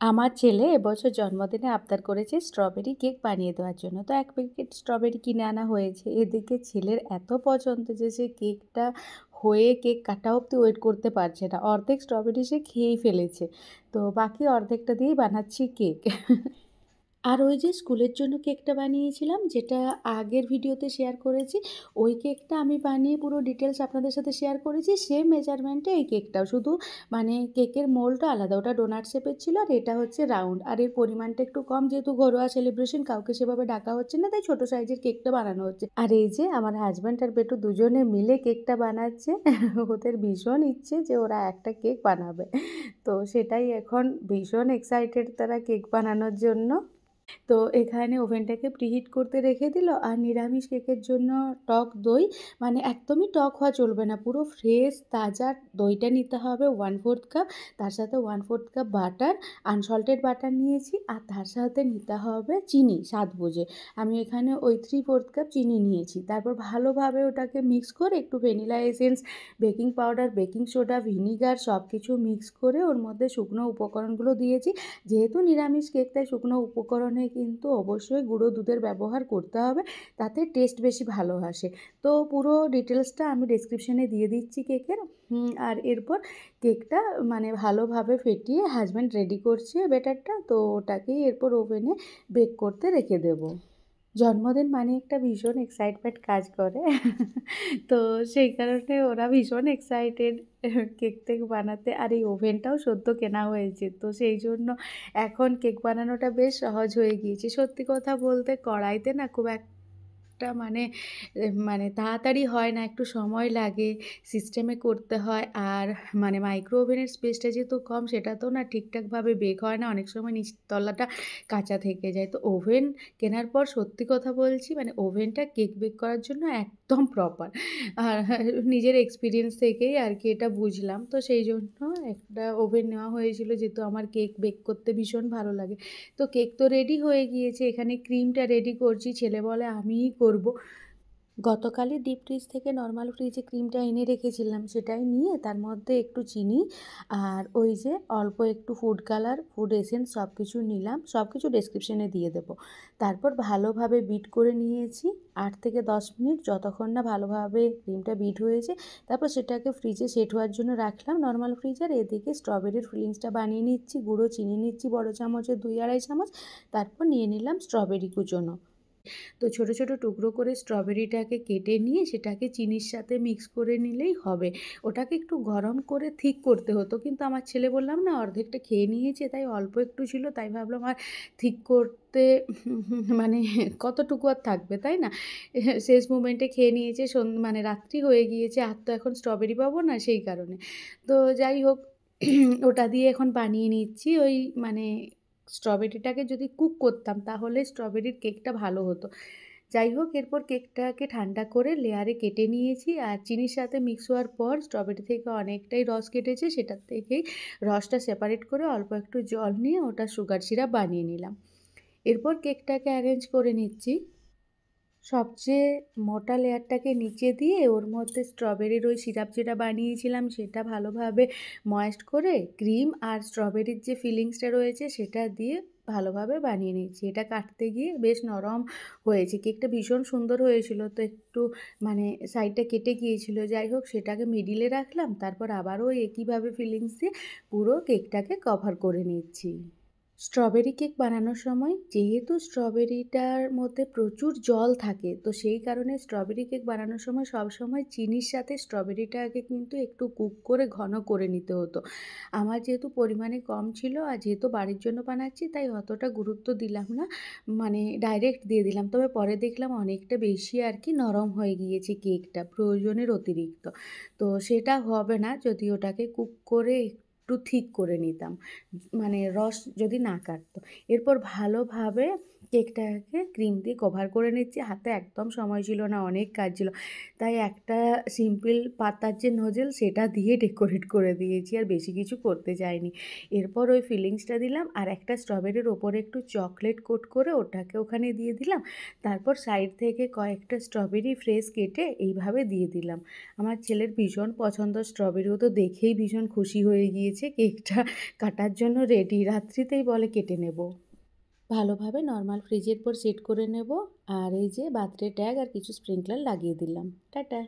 আমার ছেলে এবছর জন্মদিনে আবদার করেছে স্ট্রবেরি কেক বানিয়ে দেওয়ার জন্য। তো ১ প্যাকেট স্ট্রবেরি কিনে আনা হয়েছে। এদিকে ছেলের এত পছন্দ যে সে কেকটা হয়ে কেক কাটা অবধি ওয়েট করতে পারছে না। অর্ধেক স্ট্রবেরি সে খেয়েই ফেলেছে। তো বাকি অর্ধেকটা দিয়েই বানাচ্ছি কেক। আর ওই যে স্কুলের জন্য কেকটা বানিয়েছিলাম, যেটা আগের ভিডিওতে শেয়ার করেছি, ওই কেকটা আমি বানিয়ে পুরো ডিটেইলস আপনাদের সাথে শেয়ার করেছি। সেম মেজারমেন্টে এই কেকটাও, শুধু মানে কেকের মোল্ডটা আলাদা। ওটা ডোনাট শেপের ছিল আর এটা হচ্ছে রাউন্ড। আর এর পরিমাণটা একটু কম, যেহেতু ঘরোয়া সেলিব্রেশন, কাউকে সেভাবে ডাকা হচ্ছে না, তাই ছোট সাইজের কেকটা বানানো হচ্ছে। আর এই যে আমার হাজব্যান্ড আর বেটু দুজনে মিলে কেকটা বানাচ্ছে। ওদের ভীষণ ইচ্ছে যে ওরা একটা কেক বানাবে। তো সেটাই এখন ভীষণ এক্সাইটেড তারা কেক বানানোর জন্য। তো এখানে ওভেনটাকে প্রিহিট করতে রেখে দিল। আর নিরামিষ কেকের জন্য টক দই, মানে একদমই টক হওয়া চলবে না, পুরো ফ্রেশ তাজা দইটা নিতে হবে 1/4 কাপ। তার সাথে 1/4 কাপ বাটার, আনসল্টেড বাটার নিয়েছি। আর তার সাথে নিতে হবে চিনি স্বাদ বুঝে। আমি এখানে ওই 3/4 কাপ চিনি নিয়েছি। তারপর ভালোভাবে ওটাকে মিক্স করে একটু vanilla essence, baking powder, baking soda, vinegar সব কিছু মিক্স করে ওর মধ্যে শুকনো উপকরণগুলো দিয়েছি। যেহেতু নিরামিষ কেক, তাই শুকনো উপকরণে কিন্তু অবশ্যই গুঁড়ো দুধের ব্যবহার করতে হবে, তাতে টেস্ট বেশি ভালো আসে। তো পুরো ডিটেলসটা আমি ডেসক্রিপশানে দিয়ে দিচ্ছি কেকের। আর এরপর কেকটা মানে ভালোভাবে ফেটিয়ে হাজব্যান্ড রেডি করছে ব্যাটারটা, তো ওটাকেই এরপর ওভেনে বেক করতে রেখে দেবো। জন্মদিন মানে একটা ভীষণ এক্সাইটমেন্ট কাজ করে। তো সেই কারণে ওরা ভীষণ এক্সাইটেড কেক-টেক বানাতে। আর এই ওভেনটাও সদ্য কেনা হয়েছে। তো সেই জন্য এখন কেক বানানোটা বেশ সহজ হয়ে গিয়েছে। সত্যি কথা বলতে কড়াইতে না খুব একটা মানে তাড়াতাড়ি হয় না, একটু সময় লাগে, সিস্টেমে করতে হয়। আর মানে মাইক্রো ওভেনের স্পেসটা যেহেতু কম, সেটাতেও না ঠিকঠাকভাবে বেক হয় না। অনেক সময় নিচতলাটা কাঁচা থেকে যায়। তো ওভেন কেনার পর সত্যি কথা বলছি, মানে ওভেনটা কেক বেক করার জন্য একদম প্রপার। আর নিজের এক্সপেরিয়েন্স থেকেই আর কি এটা বুঝলাম। তো সেই জন্য একটা ওভেন নেওয়া হয়েছিল, যেহেতু আমার কেক বেক করতে ভীষণ ভালো লাগে। তো কেক তো রেডি হয়ে গিয়েছে, এখানে ক্রিমটা রেডি করছি। ছেলে বলে আমিই করব। গতকালই ডিপ ফ্রিজ থেকে নরমাল ফ্রিজে ক্রিমটা এনে রেখেছিলাম, সেটাই নিয়ে তার মধ্যে একটু চিনি আর ওই যে অল্প একটু ফুড কালার, ফুড এসেন্স সব কিছু নিলাম। সব কিছু ডেসক্রিপশনে দিয়ে দেবো। তারপর ভালোভাবে বিট করে নিয়েছি ৮ থেকে ১০ মিনিট, যতক্ষণ না ভালোভাবে ক্রিমটা বিট হয়েছে। তারপর সেটাকে ফ্রিজে সেট হওয়ার জন্য রাখলাম নরমাল ফ্রিজে। আর এদিকে স্ট্রবেরির ফিলিংসটা বানিয়ে নিচ্ছি। গুঁড়ো চিনি নিচ্ছি বড় চামচে ২-২.৫ চামচ। তারপর নিয়ে নিলাম স্ট্রবেরি কুচোনো। তো ছোট ছোট টুকরো করে স্ট্রবেরিটাকে কেটে নিয়ে সেটাকে চিনির সাথে মিক্স করে নিলেই হবে। ওটাকে একটু গরম করে থিক করতে হতো, কিন্তু আমার ছেলে বললাম না অর্ধেকটা খেয়ে নিয়েছে, তাই অল্প একটু ছিল, তাই ভাবলাম আর থিক করতে মানে কতটুকু আর থাকবে, তাই না? শেষ মোমেন্টে খেয়ে নিয়েছে, মানে রাত্রি হয়ে গিয়েছে, আর তো এখন স্ট্রবেরি পাবো না, সেই কারণে। তো যাই হোক, ওটা দিয়ে এখন বানিয়ে নিচ্ছি। ওই মানে স্ট্রবেরিটাকে যদি কুক করতাম তাহলে স্ট্রবেরির কেকটা ভালো হতো। যাই হোক, এরপর কেকটাকে ঠান্ডা করে লেয়ারে কেটে নিয়েছি। আর চিনির সাথে মিক্স হওয়ার পর স্ট্রবেরি থেকে অনেকটাই রস কেটেছে, সেটার থেকেই রসটা সেপারেট করে অল্প একটু জল নিয়ে ওটা সুগার সিরাপ বানিয়ে নিলাম। এরপর কেকটাকে অ্যারেঞ্জ করে নিচ্ছি। সবচেয়ে মোটা লেয়ারটাকে নিচে দিয়ে ওর মধ্যে স্ট্রবেরির ওই সিরাপ যেটা বানিয়েছিলাম সেটা ভালোভাবে ময়েস্ট করে ক্রিম আর স্ট্রবেরির যে ফিলিংসটা রয়েছে সেটা দিয়ে ভালোভাবে বানিয়ে নিচ্ছি। এটা কাটতে গিয়ে বেশ নরম হয়েছে। কেকটা ভীষণ সুন্দর হয়েছিল, তো একটু মানে সাইডটা কেটে গিয়েছিল। যাই হোক, সেটাকে মিডিলে রাখলাম। তারপর আবারও একইভাবে ফিলিংস দিয়ে পুরো কেকটাকে কভার করে নিচ্ছি। স্ট্রবেরি কেক বানানোর সময় যেহেতু স্ট্রবেরিটার মধ্যে প্রচুর জল থাকে, তো সেই কারণে স্ট্রবেরি কেক বানানোর সময় সবসময় চিনির সাথে স্ট্রবেরিটাকে কিন্তু একটু কুক করে ঘন করে নিতে হতো। আমার যেহেতু পরিমাণে কম ছিল আর যেহেতু বাড়ির জন্য বানাচ্ছি, তাই অতটা গুরুত্ব দিলাম না, মানে ডাইরেক্ট দিয়ে দিলাম। তবে পরে দেখলাম অনেকটা বেশি আর কি নরম হয়ে গিয়েছে কেকটা, প্রয়োজনের অতিরিক্ত। তো সেটা হবে না যদি ওটাকে কুক করে একটু থিক করে নিতাম, মানে রস যদি না কাটতো। এরপর ভালোভাবে কেকটাকে ক্রিম দিয়ে কভার করে নিচ্ছি। হাতে একদম সময় ছিল না, অনেক কাজ ছিল। তাই একটা সিম্পল পাতার যে নোজেল সেটা দিয়ে ডেকোরেট করে দিয়েছি, আর বেশি কিছু করতে যাইনি। এরপর ওই ফিলিংসটা দিলাম আর একটা স্ট্রবেরির ওপরে একটু চকলেট কোট করে ওটাকে ওখানে দিয়ে দিলাম। তারপর সাইড থেকে কয়েকটা স্ট্রবেরি ফ্রেশ কেটে এইভাবে দিয়ে দিলাম। আমার ছেলের ভীষণ পছন্দ স্ট্রবেরি, ও তো দেখেই ভীষণ খুশি হয়ে গিয়েছে। কেকটা কাটার জন্য রেডি, রাত্রিতেই বলে কেটে নেব। ভালোভাবে নরমাল ফ্রিজের উপর সেট করে নেব। আর এই যে বার্থডে ট্যাগ আর কিছু স্প্রিংকলার লাগিয়ে দিলাম। টাটা।